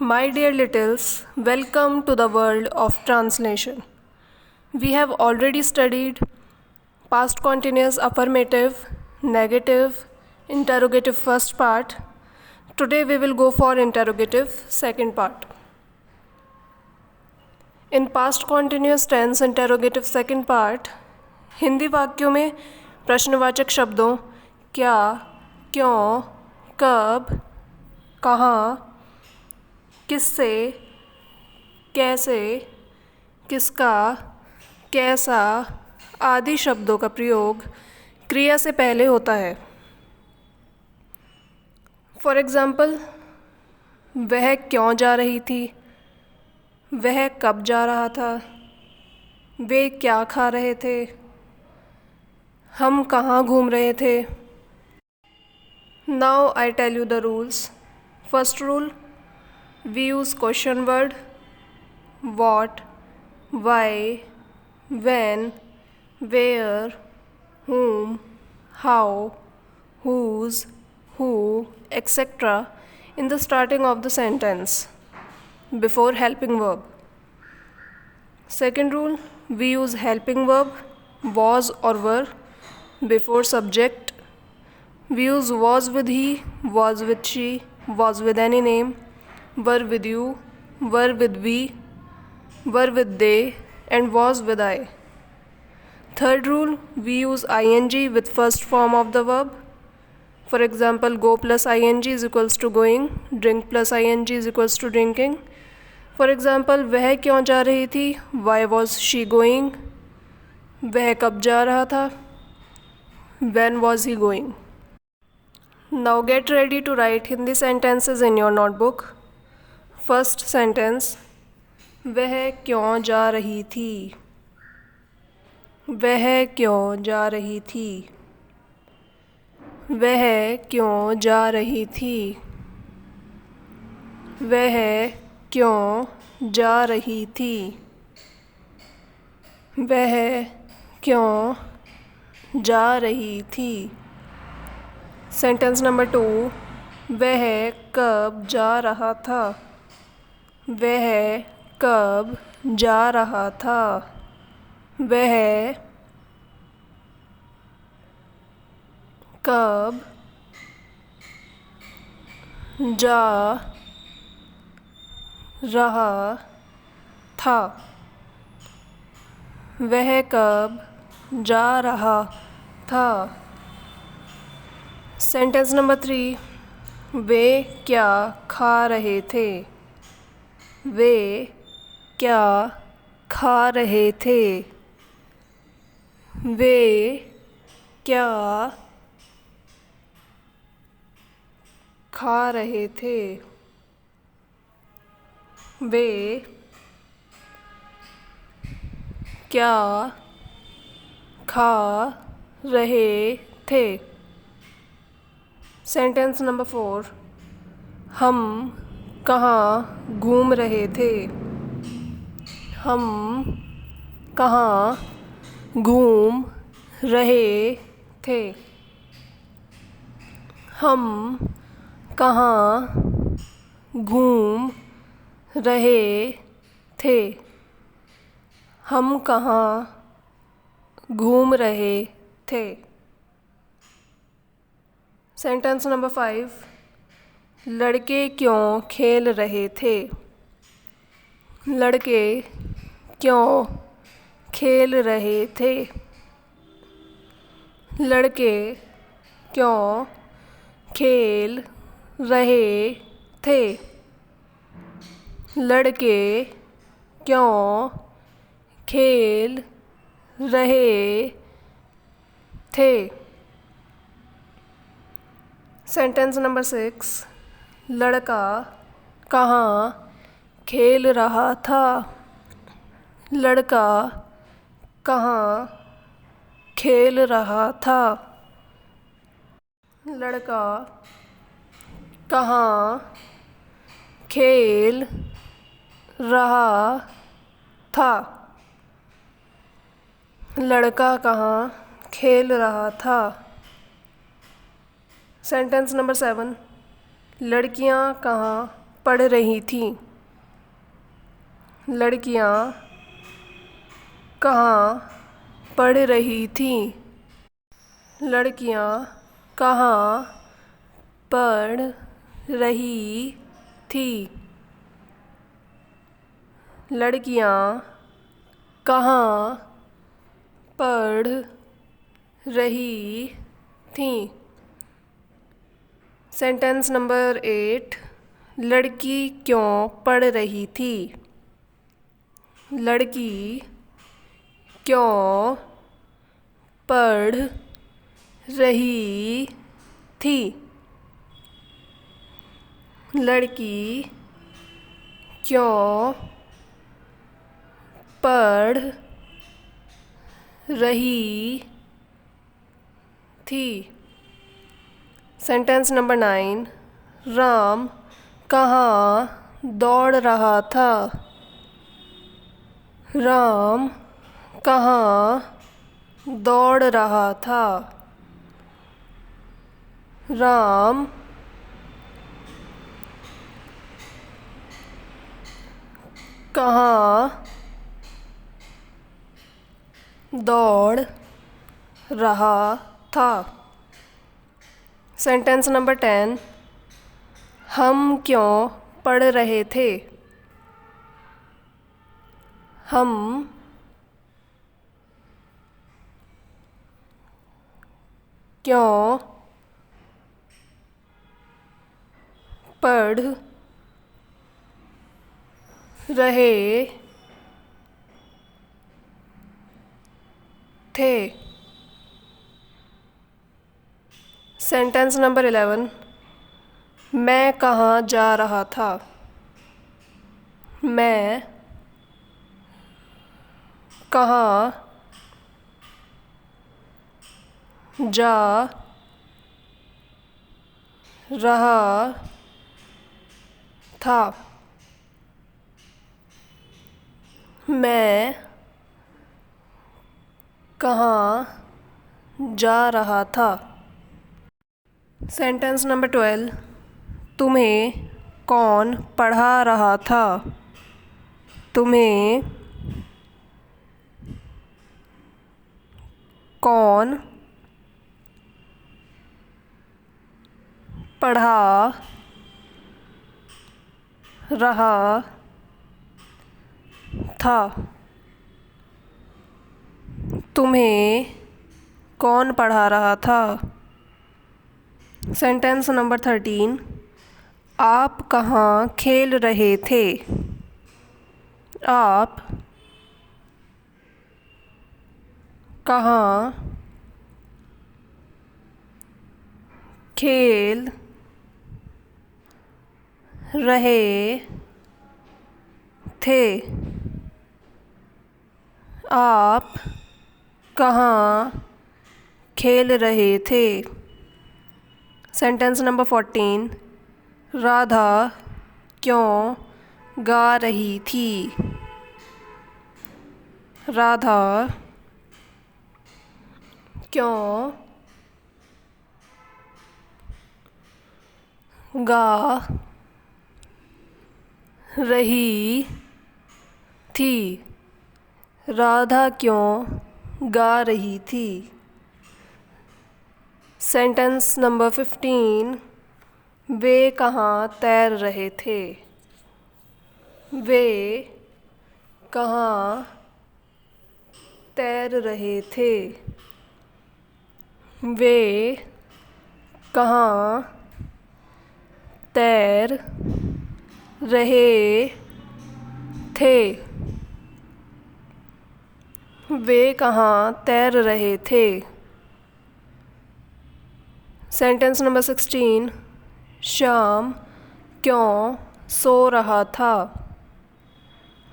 My dear littles, welcome to the world of translation. We have already studied past continuous affirmative, negative, interrogative first part. Today we will go for interrogative second part. In past continuous tense interrogative second part, Hindi वाक्यों में प्रश्नवाचक शब्दों क्या, क्यों, कब, कहाँ, किससे, कैसे, किसका, कैसा आदि शब्दों का प्रयोग क्रिया से पहले होता है। फॉर एग्ज़ाम्पल, वह क्यों जा रही थी, वह कब जा रहा था, वे क्या खा रहे थे, हम कहाँ घूम रहे थे। Now I tell you the rules. First rule, we use question word what, why, when, where, whom, how, whose, who, etc. in the starting of the sentence before helping verb. Second rule, we use helping verb was or were before subject. We use was with he, was with she, was with any name, were with you, were with we, were with they, and was with I. Third rule, we use ing with first form of the verb. For example, go plus ing is equals to going, drink plus ing is equals to drinking. For example, वह क्यों जा रही थी, why was she going, वह कब जा रहा था, when was he going. Now get ready to write Hindi sentences in your notebook. First sentence, वह क्यों जा रही थी, वह क्यों जा रही थी, वह क्यों जा रही थी, वह क्यों जा रही थी, वह क्यों जा रही थी। सेंटेंस नंबर 2, वह कब जा रहा था, वह कब जा रहा था, वह कब जा रहा था, वह कब जा रहा था। सेंटेंस नंबर 3, वे क्या खा रहे थे, वे क्या खा रहे थे, वे क्या खा रहे थे, वे क्या खा रहे थे। सेंटेंस नंबर 4, हम कहाँ घूम रहे थे, हम कहाँ घूम रहे थे, हम कहाँ घूम रहे थे, हम कहाँ घूम रहे थे। सेंटेंस नंबर 5, लड़के क्यों खेल रहे थे, लड़के क्यों खेल रहे थे, लड़के क्यों खेल रहे थे, लड़के क्यों खेल रहे थे। सेंटेंस नंबर 6, लड़का कहाँ खेल रहा था, लड़का कहाँ खेल रहा था, लड़का कहाँ खेल रहा था, लड़का कहाँ खेल रहा था। सेंटेंस नंबर 7, लड़कियाँ कहाँ पढ़ रही थीं। लड़कियां कहाँ पढ़ रही थीं? लड़कियां कहाँ पढ़ रही थीं? लड़कियां कहाँ पढ़ रही थीं? Sentence number 8। लड़की क्यों पढ़ रही थी? लड़की क्यों पढ़ रही थी? लड़की क्यों पढ़ रही थी? Sentence number 9। राम कहाँ दौड़ रहा था? राम कहाँ दौड़ रहा था? राम कहाँ दौड़ रहा था? Sentence number 10। हम क्यों पढ़ रहे थे? हम क्यों पढ़ रहे थे? Sentence number 11। मैं कहाँ जा रहा था? मैं कहाँ जा रहा था? मैं कहाँ जा रहा था? Sentence number 12। तुम्हें कौन पढ़ा रहा था? तुम्हें कौन पढ़ा रहा था? तुम्हें कौन पढ़ा रहा था? Sentence number 13। आप कहाँ खेल रहे थे? आप कहाँ खेल रहे थे? आप कहाँ खेल रहे थे? Sentence number 14। राधा क्यों गा रही थी? राधा क्यों गा रही थी? राधा क्यों गा रही थी? Sentence number 15। वे कहाँ तैर रहे थे? वे कहाँ तैर रहे थे? वे कहाँ तैर रहे थे? वे कहाँ तैर रहे थे? Sentence number 16। श्याम क्यों सो रहा था?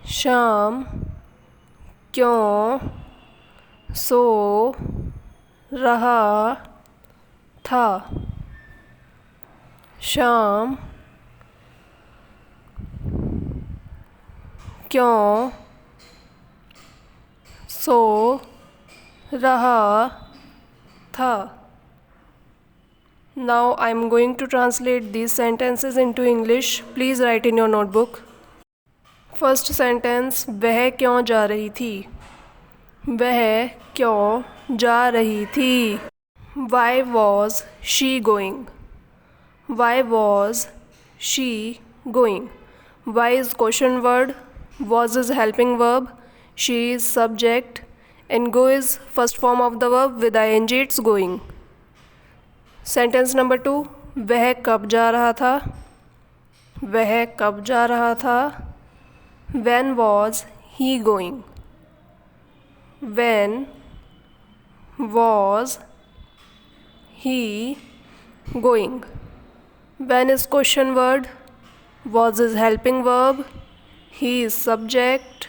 श्याम क्यों सो रहा था? श्याम क्यों सो रहा था? Now I am going to translate these sentences into English. Please write in your notebook. First sentence, वह क्यों जा रही थी? वह क्यों जा रही थी? Why was she going? Why was she going? Why is question word, was is helping verb, she is subject, and go is first form of the verb with ing, it's going. Sentence number 2, वह कब जा रहा था? वह कब जा रहा था? When was he going? When was he going? When is question word, was is helping verb, he is subject,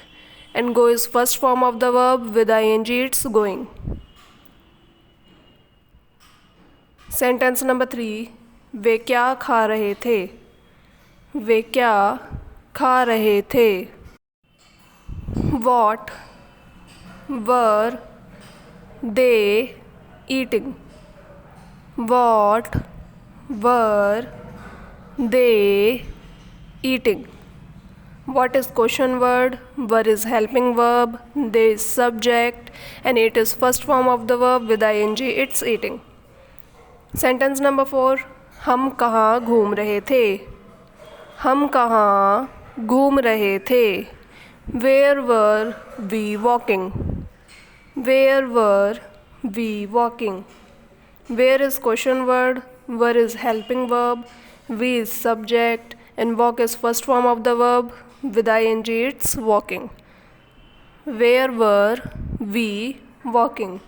and go is first form of the verb with ing, it's going. Sentence number 3, वे क्या खा रहे थे? वे क्या खा रहे थे? What were they eating? What were they eating? What is question word, were is helping verb, they is subject, and it is first form of the verb with ing, it's eating. Sentence number 4, हम कहाँ घूम रहे थे? हम कहाँ घूम रहे थे? Where were we walking? Where were we walking? Where is question word, were is helping verb, we is subject, and walk is first form of the verb with ing, it's walking. Where were we walking?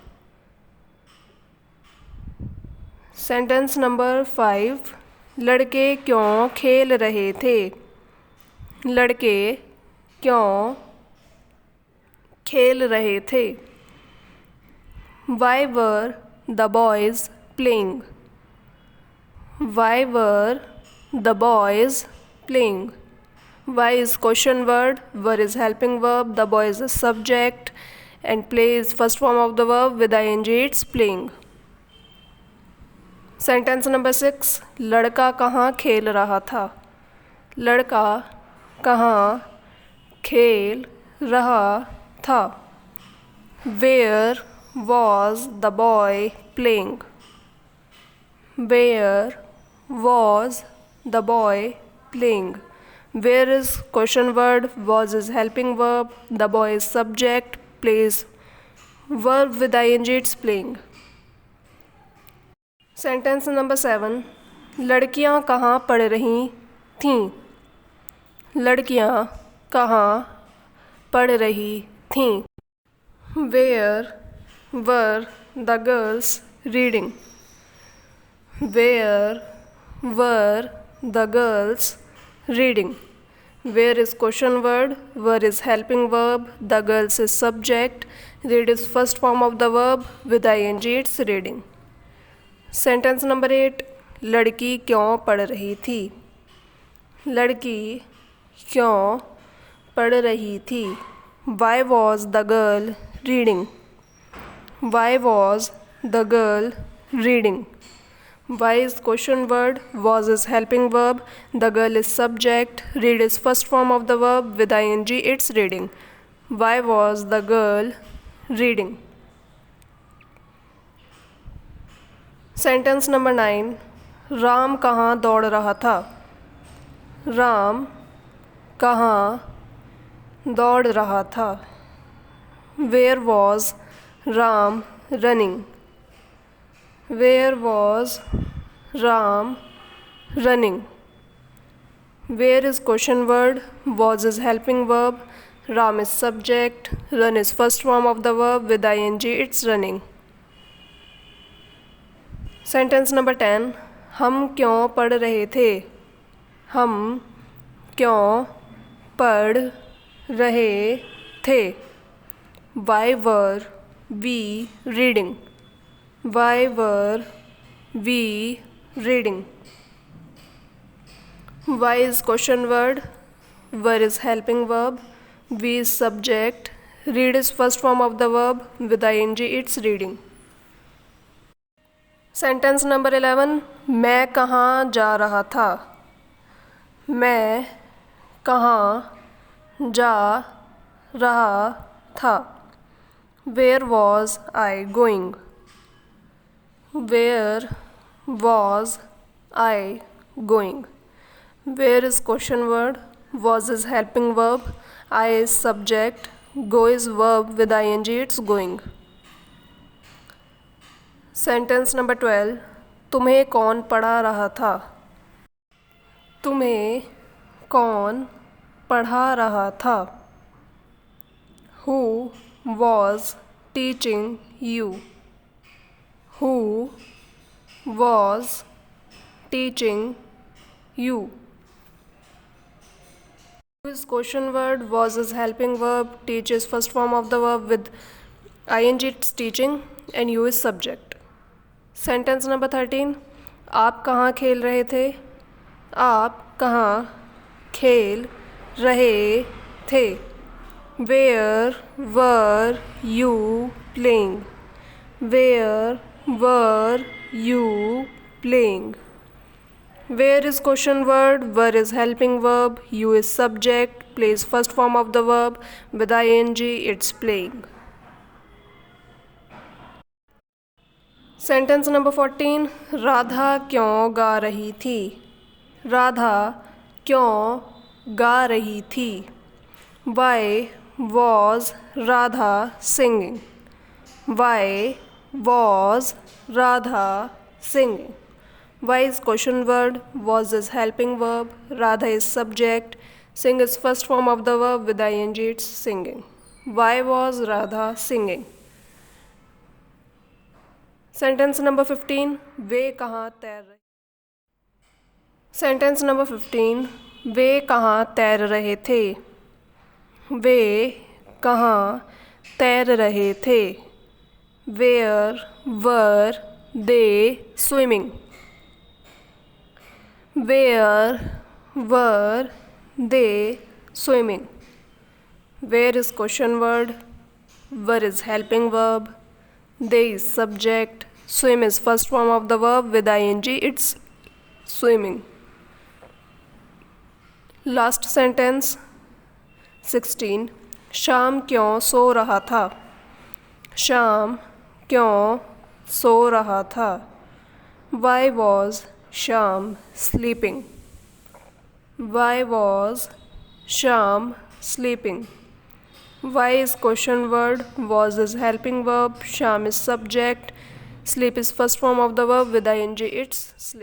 Sentence number 5, लड़के क्यों खेल रहे थे? लड़के क्यों खेल रहे थे? Why were the boys playing? Why were the boys playing? Why is question word, were is helping verb, the boy is a subject, and play is first form of the verb with ing, it's playing. Sentence number 6, लड़का कहाँ खेल रहा था? लड़का कहाँ खेल रहा था? Where was the boy playing? Where was the boy playing? Where is question word, was is helping verb, the boy is subject, plays verb with ing, it's playing. Sentence number 7, लड़कियाँ कहाँ पढ़ रही थीं? लड़कियाँ कहाँ पढ़ रही थीं? Where were the girls reading? Where were the girls reading? Where is question word, were is helping verb, the girls is subject, read is first form of the verb with ing, it's reading. Sentence number 8, लड़की क्यों पढ़ रही थी? लड़की क्यों पढ़ रही थी? Why was the girl reading? Why was the girl reading? Why is question word, was is helping verb, the girl is subject, read is first form of the verb with ing, it's reading. Why was the girl reading? Sentence number 9, Ram कहाँ दौड़ रहा था? राम कहाँ दौड़ रहा था? Where was Ram running? Where was Ram running? Where is question word, was is helping verb, Ram is subject, run is first form of the verb with ing, it's running. Sentence number 10, हम क्यों पढ़ रहे थे? हम क्यों पढ़ रहे थे? Why were we reading? Why were we reading? Why is question word, were is helping verb, we is subject, read is first form of the verb with ing, it's reading. Sentence number 11, मैं कहाँ जा रहा था। मैं कहाँ जा रहा था। Where was I going? Where was I going? Where is question word, was is helping verb, I is subject, go is verb with ing, it's going. Sentence number 12, तुम्हें कौन पढ़ा रहा था। तुम्हें कौन पढ़ा रहा था। Who was teaching you? Who was teaching you? Who is question word, was is helping verb, teach is first form of the verb with ing, it's teaching, and you is subject. Sentence number 13, आप कहाँ खेल रहे थे। आप कहाँ खेल रहे थे। Where were you playing? Where were you playing? Where is question word, were is helping verb, you is subject, play is first form of the verb with ing, it's playing. Sentence number 14, Radha क्यों गा रही थी। राधा क्यों गा रही थी। Why was Radha singing? Why was Radha singing? Why is question word, was is helping verb, Radha is subject, sing is first form of the verb with ing, it's singing. Why was Radha singing? Sentence number 15, वे कहाँ तैर रहे। Sentence number 15, वे कहाँ तैर रहे थे। वे कहाँ तैर रहे थे। Where were they swimming? Where were they swimming? Where is question word, were is helping verb, they is subject, swim is first form of the verb with ing, it's swimming. Last sentence 16, शाम क्यों सो रहा था। शाम क्यों सो रहा था। Why was Sham sleeping? Why was Sham sleeping? Why is question word, was is helping verb, Sham is subject, sleep is first form of the verb with ing, it's sleep.